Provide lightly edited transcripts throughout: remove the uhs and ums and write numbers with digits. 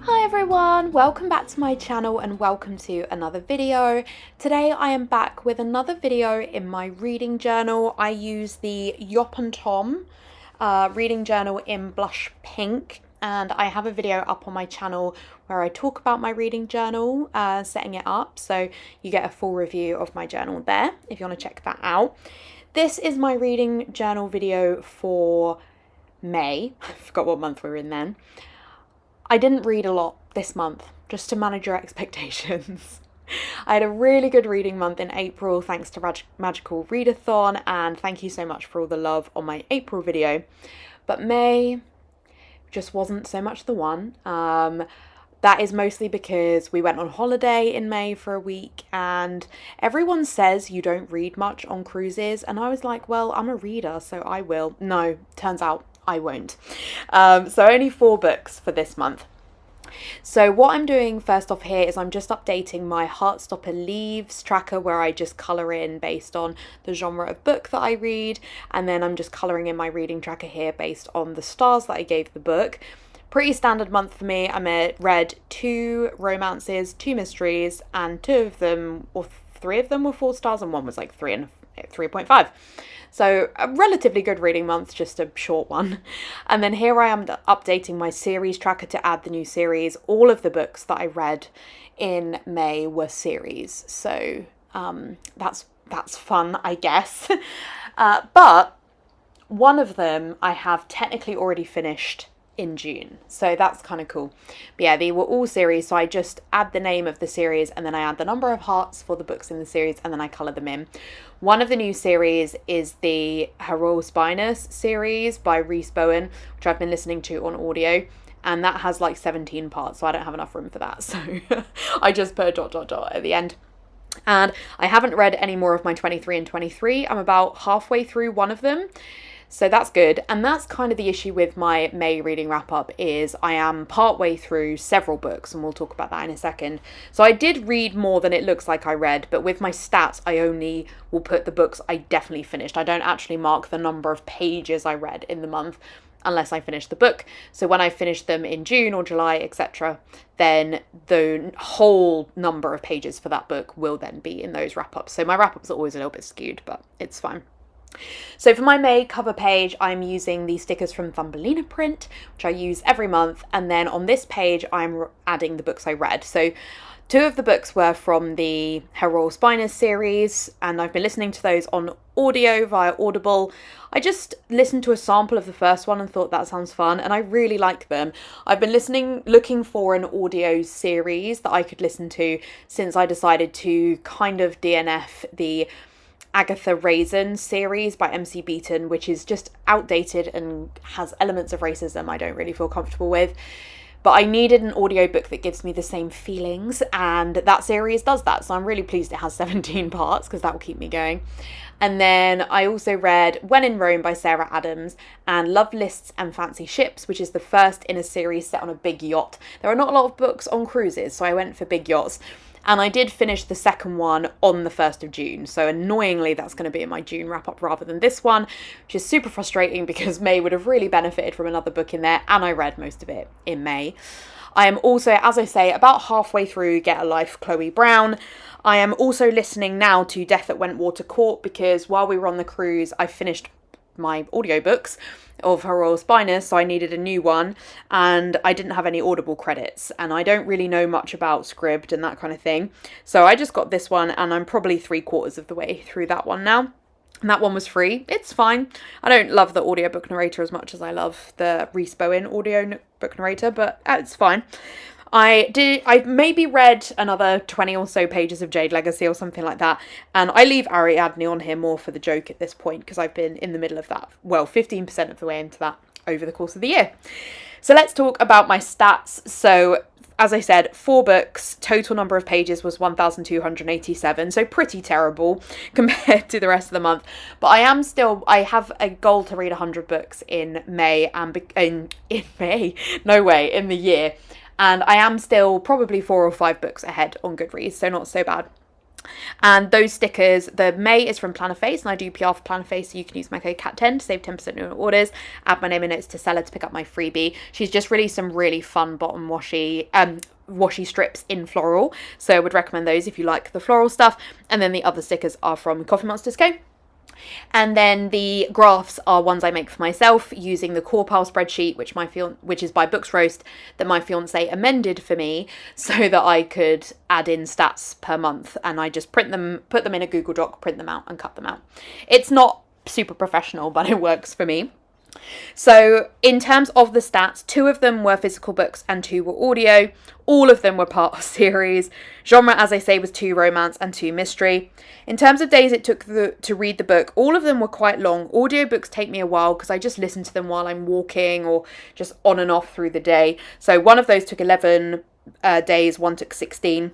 Hi everyone, welcome back to my channel and welcome to another video. Today I am back with another video in my reading journal. I use the Yop and Tom reading journal in blush pink, and I have a video up on my channel where I talk about my reading journal, setting it up, so you get a full review of my journal there if you want to check that out. This is my reading journal video for May. I forgot what month we're in then. I didn't read a lot this month, just to manage your expectations. I had a really good reading month in April thanks to Magical Readathon, and thank you so much for all the love on my April video. But May just wasn't so much the one. That is mostly because we went on holiday in May for a week, and everyone says you don't read much on cruises, and I was like, well, I'm a reader, so I will. No, turns out I won't. So only 4 books for this month. So what I'm doing first off here is I'm just updating my Heartstopper Leaves tracker, where I just colour in based on the genre of book that I read, and then I'm just colouring in my reading tracker here based on the stars that I gave the book. Pretty standard month for me. I read 2 romances, 2 mysteries, and 2 of them, or 3 of them were 4 stars, and one was like 3 and 3.5. So a relatively good reading month, just a short one. And then here I am updating my series tracker to add the new series. All of the books that I read in May were series, so that's fun, I guess. But one of them I have technically already finished in June, so that's kind of cool. But yeah, they were all series, so I just add the name of the series and then I add the number of hearts for the books in the series and then I colour them in. One of the new series is the Heroal Spinus series by Rhys Bowen, which I've been listening to on audio, and that has like 17 parts, so I don't have enough room for that, so I just put a ... at the end. And I haven't read any more of my 23 and 23. I'm about halfway through one of them, so that's good. And that's kind of the issue with my May reading wrap up, is I am partway through several books, and we'll talk about that in a second. So I did read more than it looks like I read, but with my stats I only will put the books I definitely finished. I don't actually mark the number of pages I read in the month unless I finish the book. So when I finish them in June or July, etc., then the whole number of pages for that book will then be in those wrap-ups. So my wrap-ups are always a little bit skewed, but it's fine. So for my May cover page, I'm using the stickers from Thumbelina Print, which I use every month. And then on this page, I'm adding the books I read. So 2 of the books were from the Heroal Spinus series, and I've been listening to those on audio via Audible. I just listened to a sample of the first one and thought that sounds fun, and I really like them. I've been looking for an audio series that I could listen to since I decided to kind of DNF the Agatha Raisin series by MC Beaton, which is just outdated and has elements of racism I don't really feel comfortable with. But I needed an audiobook that gives me the same feelings, and that series does that. So I'm really pleased it has 17 parts, because that will keep me going. And then I also read When in Rome by Sarah Adams and Love Lists and Fancy Ships, which is the first in a series set on a big yacht. There are not a lot of books on cruises, so I went for big yachts. And I did finish the second one on the 1st of June. So annoyingly, that's going to be in my June wrap-up rather than this one, which is super frustrating because May would have really benefited from another book in there, and I read most of it in May. I am also, as I say, about halfway through Get a Life, Chloe Brown. I am also listening now to Death at Wentwater Court, because while we were on the cruise, I finished my audiobooks of Heroal Spinus, so I needed a new one, and I didn't have any Audible credits, and I don't really know much about Scribd and that kind of thing, so I just got this one, and I'm probably 3/4 of the way through that one now. And that one was free. It's fine. I don't love the audiobook narrator as much as I love the Rhys Bowen audiobook narrator, but it's fine. I maybe read another 20 or so pages of Jade Legacy or something like that, and I leave Ariadne on here more for the joke at this point, because I've been in the middle of that, well, 15% of the way into that over the course of the year. So let's talk about my stats. So as I said, 4 books, total number of pages was 1,287, so pretty terrible compared to the rest of the month. But I have a goal to read 100 books in May, and in the year. And I am still probably 4 or 5 books ahead on Goodreads, so not so bad. And those stickers, the May is from Planner Face, and I do PR for Planner Face, so you can use my code CAT10 to save 10% on your orders. Add my name and notes to seller to pick up my freebie. She's just released some really fun bottom washi strips in floral, so I would recommend those if you like the floral stuff. And then the other stickers are from Coffee Monsters Co. And then the graphs are ones I make for myself using the core pile spreadsheet, which is by Books Roast, that my fiance amended for me so that I could add in stats per month. And I just print them, put them in a Google Doc, print them out and cut them out. It's not super professional, but it works for me. So in terms of the stats, 2 of them were physical books and 2 were audio. All of them were part of series. Genre, as I say, was 2 romance and 2 mystery. In terms of days it took to read the book, all of them were quite long. Audiobooks take me a while because I just listen to them while I'm walking or just on and off through the day. So one of those took 11 days, one took 16.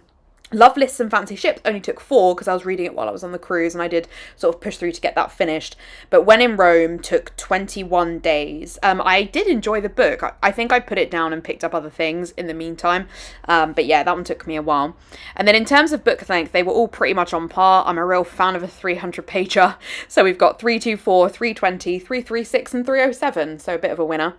Love Lists and Fancy Ships only took 4 because I was reading it while I was on the cruise, and I did sort of push through to get that finished. But When in Rome took 21 days. I did enjoy the book. I think I put it down and picked up other things in the meantime. But yeah, that one took me a while. And then in terms of book length, they were all pretty much on par. I'm a real fan of a 300 pager. So we've got 324, 320, 336 and 307. So a bit of a winner.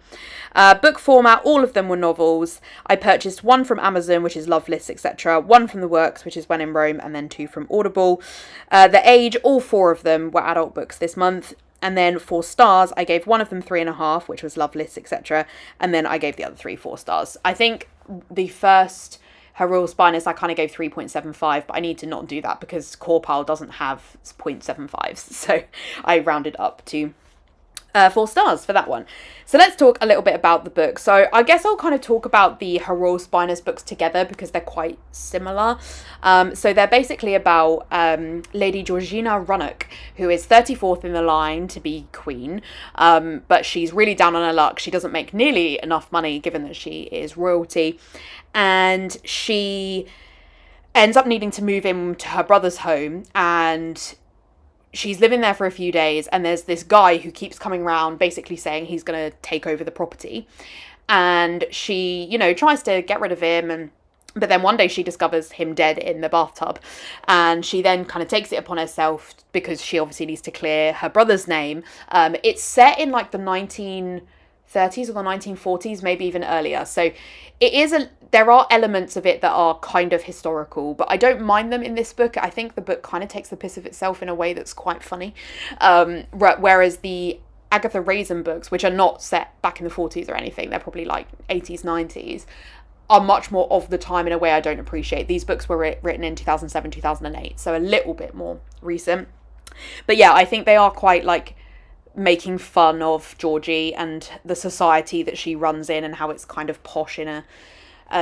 Book format, all of them were novels. I purchased 1 from Amazon, which is Love Lists, etc. 1 from the Works, which is When in Rome, and then 2 from Audible. The age, all 4 of them were adult books this month. And then for stars, I gave one of them 3.5, which was Love Lists, etc. And then I gave the other 3 4 stars. I think the first Her Royal Spineless I kind of gave 3.75, but I need to not do that because Core Pile doesn't have 0.75s. So I rounded up to 4 stars for that one. So let's talk a little bit about the book. So I guess I'll kind of talk about the Her Royal Spineless books together because they're quite similar. So they're basically about Lady Georgina Runnock, who is 34th in the line to be queen, but she's really down on her luck. She doesn't make nearly enough money given that she is royalty, and she ends up needing to move into her brother's home, and she's living there for a few days, and there's this guy who keeps coming around basically saying he's going to take over the property, and she, you know, tries to get rid of him, but then one day she discovers him dead in the bathtub, and she then kind of takes it upon herself because she obviously needs to clear her brother's name. It's set in like the 1930s or the 1940s, maybe even earlier, so there are elements of it that are kind of historical, but I don't mind them in this book. I think the book kind of takes the piss of itself in a way that's quite funny. Whereas the Agatha Raisin books, which are not set back in the 40s or anything, they're probably like 80s, 90s, are much more of the time in a way I don't appreciate. These books were written in 2007, 2008, so a little bit more recent. But yeah, I think they are quite like making fun of Georgie and the society that she runs in and how it's kind of posh in a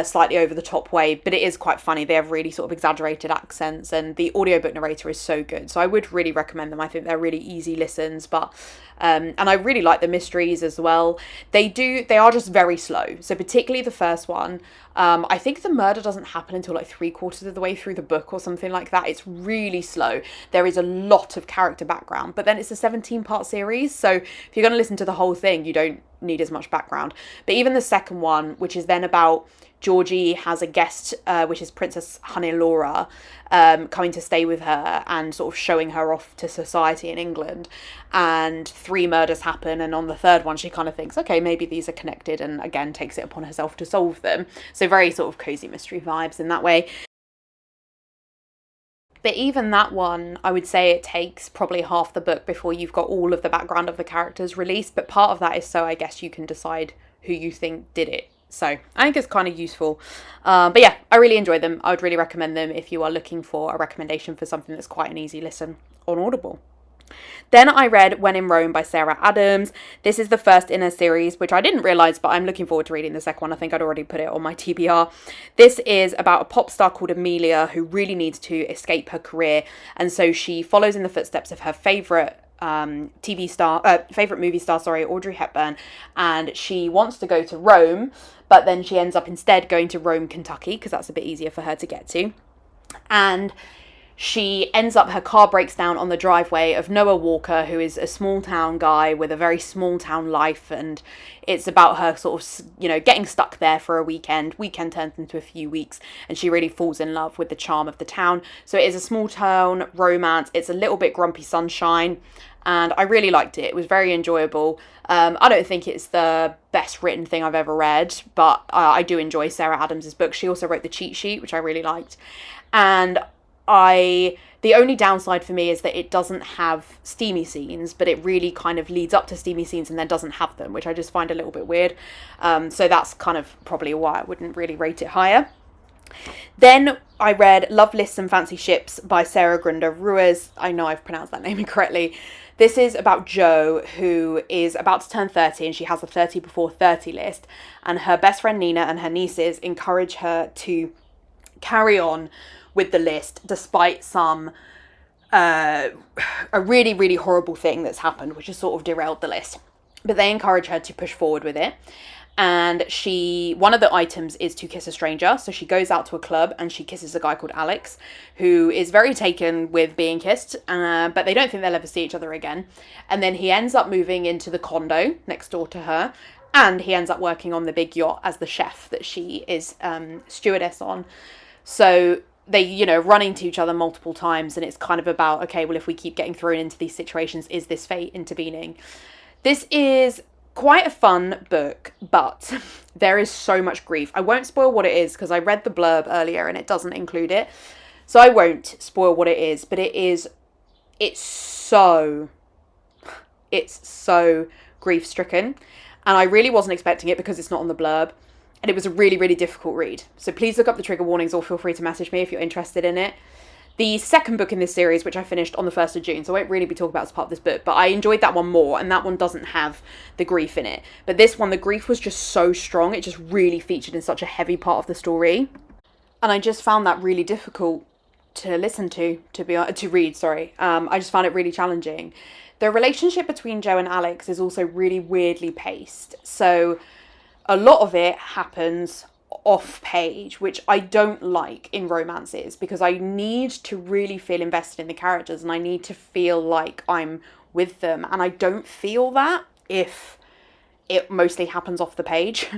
slightly over the top way, but it is quite funny. They have really sort of exaggerated accents, and the audiobook narrator is so good, so I would really recommend them. I think they're really easy listens, but and I really like the mysteries as well. They are just very slow, so particularly the first one, I think the murder doesn't happen until like 3/4 of the way through the book or something like that. It's really slow. There is a lot of character background, but then it's a 17-part series, so if you're going to listen to the whole thing, you don't need as much background. But even the second one, which is then about Georgie has a guest, which is Princess Hannelore, coming to stay with her and sort of showing her off to society in England. And 3 murders happen, and on the third one she kind of thinks, okay, maybe these are connected, and again takes it upon herself to solve them. So very sort of cozy mystery vibes in that way. But even that one, I would say it takes probably half the book before you've got all of the background of the characters released. But part of that is so I guess you can decide who you think did it. So I think it's kind of useful. But yeah, I really enjoyed them. I would really recommend them if you are looking for a recommendation for something that's quite an easy listen on Audible. Then I read When in Rome by Sarah Adams. This is the first in a series, which I didn't realise, but I'm looking forward to reading the second one. I think I'd already put it on my TBR. This is about a pop star called Amelia who really needs to escape her career. And so she follows in the footsteps of her favourite movie star, Audrey Hepburn, and she wants to go to Rome, but then she ends up instead going to Rome, Kentucky, because that's a bit easier for her to get to. And she ends up, her car breaks down on the driveway of Noah Walker, who is a small town guy with a very small town life, and it's about her sort of, you know, getting stuck there for a weekend. Weekend turns into a few weeks, and she really falls in love with the charm of the town. So it is a small town romance. It's a little bit Grumpy Sunshine, and I really liked it. It was very enjoyable. I don't think it's the best written thing I've ever read, but I do enjoy Sarah Adams's book. She also wrote The Cheat Sheet, which I really liked. And the only downside for me is that it doesn't have steamy scenes, but it really kind of leads up to steamy scenes and then doesn't have them, which I just find a little bit weird. So that's kind of probably why I wouldn't really rate it higher. Then I read Love Lists and Fancy Ships by Sarah Grinder Ruiz. I know I've pronounced that name incorrectly. This is about Jo, who is about to turn 30, and she has a 30 before 30 list. And her best friend Nina and her nieces encourage her to carry on with the list despite some a really, really horrible thing that's happened, which has sort of derailed the list. But they encourage her to push forward with it. And one of the items is to kiss a stranger. So she goes out to a club and she kisses a guy called Alex, who is very taken with being kissed, but they don't think they'll ever see each other again. And then he ends up moving into the condo next door to her, and he ends up working on the big yacht as the chef that she is stewardess on. So they, you know, run into each other multiple times, and it's kind of about, okay, well, if we keep getting thrown into these situations, is this fate intervening? This is quite a fun book, but there is so much grief. I won't spoil what it is because I read the blurb earlier and it doesn't include it. So I won't spoil what it is, but it's so grief-stricken. And I really wasn't expecting it because it's not on the blurb. And it was a really, really difficult read. So please look up the trigger warnings or feel free to message me if you're interested in it. The second book in this series, which I finished on the 1st of June, so I won't really be talking about as part of this book, but I enjoyed that one more, and that one doesn't have the grief in it. But this one, the grief was just so strong, it just really featured in such a heavy part of the story. And I just found that really difficult to listen to read. I just found it really challenging. The relationship between Jo and Alex is also really weirdly paced. So a lot of it happens off page, which I don't like in romances, because I need to really feel invested in the characters and I need to feel like I'm with them, and I don't feel that if it mostly happens off the page.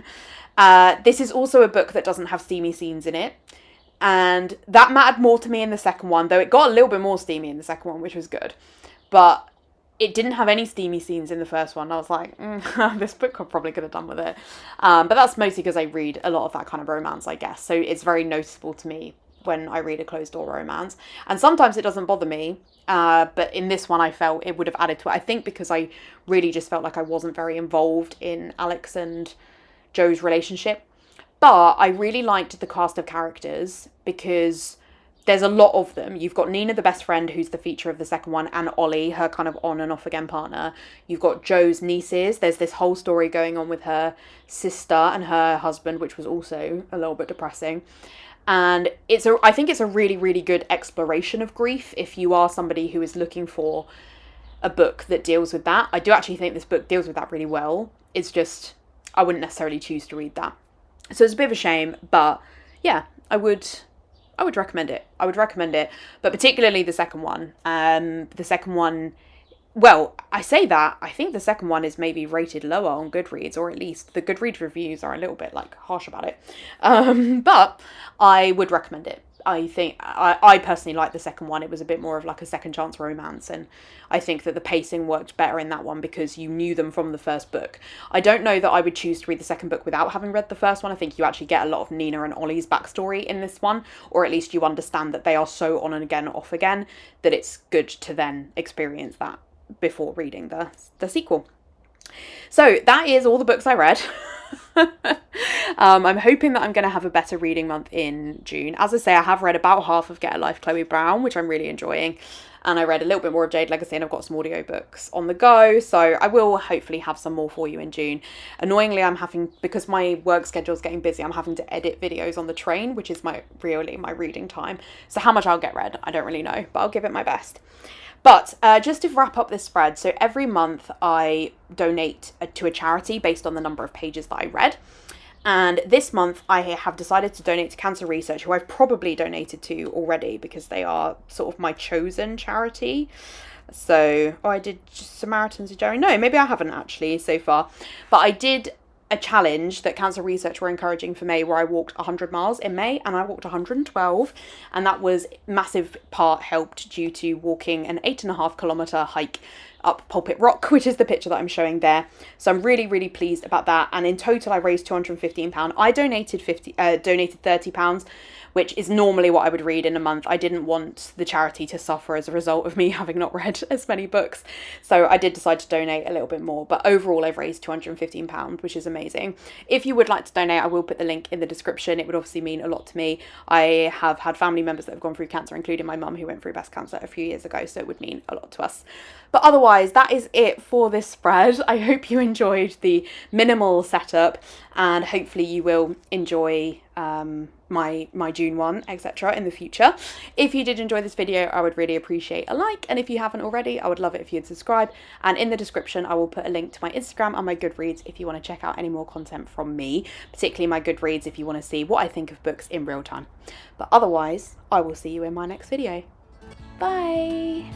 This is also a book that doesn't have steamy scenes in it, and that mattered more to me in the second one, though it got a little bit more steamy in the second one, which was good. But it didn't have any steamy scenes in the first one. I was like, this book I probably could have done with it. But that's mostly because I read a lot of that kind of romance, I guess. So it's very noticeable to me when I read a closed-door romance. And sometimes it doesn't bother me. But in this one, I felt it would have added to it. I think because I really just felt like I wasn't very involved in Alex and Jo's relationship. But I really liked the cast of characters because there's a lot of them. You've got Nina, the best friend, who's the feature of the second one, and Ollie, her kind of on and off again partner. You've got Jo's nieces. There's this whole story going on with her sister and her husband, which was also a little bit depressing. And I think it's a really, really good exploration of grief if you are somebody who is looking for a book that deals with that. I do actually think this book deals with that really well. It's just, I wouldn't necessarily choose to read that. So it's a bit of a shame, but yeah, I would recommend it. But particularly the second one. Well, I say that, I think the second one is maybe rated lower on Goodreads, or at least the Goodreads reviews are a little bit harsh about it. But I would recommend it. I think I personally like the second one. It was a bit more of a second chance romance, and I think that the pacing worked better in that one because you knew them from the first book. I don't know that I would choose to read the second book without having read the first one. I think you actually get a lot of Nina and Ollie's backstory in this one, or at least you understand that they are so on and again, off again, that it's good to then experience that before reading the sequel. So that is all the books I read. I'm hoping that I'm going to have a better reading month in June. As I say, I have read about half of Get a Life, Chloe Brown, which I'm really enjoying. And I read a little bit more of Jade Legacy, and I've got some audiobooks on the go. So I will hopefully have some more for you in June. Annoyingly, because my work schedule is getting busy, I'm having to edit videos on the train, which is my reading time. So how much I'll get read, I don't really know, but I'll give it my best. But just to wrap up this spread, so every month I donate to a charity based on the number of pages that I read. And this month I have decided to donate to cancer research, who I've probably donated to already because they are sort of my chosen charity. So, I did Samaritans of Jerry. No, maybe I haven't actually so far. But I did a challenge that Cancer Research were encouraging for May, where I walked 100 miles in May, and I walked 112, and that was massive part helped due to walking an 8.5 kilometre hike up Pulpit Rock, which is the picture that I'm showing there. So I'm really, really pleased about that. And in total, I raised £215. I donated £30, which is normally what I would read in a month. I didn't want the charity to suffer as a result of me having not read as many books. So I did decide to donate a little bit more. But overall, I've raised £215, which is amazing. If you would like to donate, I will put the link in the description. It would obviously mean a lot to me. I have had family members that have gone through cancer, including my mum, who went through breast cancer a few years ago. So it would mean a lot to us. But otherwise, that is it for this spread. I hope you enjoyed the minimal setup, and hopefully you will enjoy my June one, etc. in the future. If you did enjoy this video, I would really appreciate a like, and if you haven't already, I would love it if you'd subscribe. And in the description, I will put a link to my Instagram and my Goodreads if you want to check out any more content from me, particularly my Goodreads if you want to see what I think of books in real time. But otherwise, I will see you in my next video. Bye!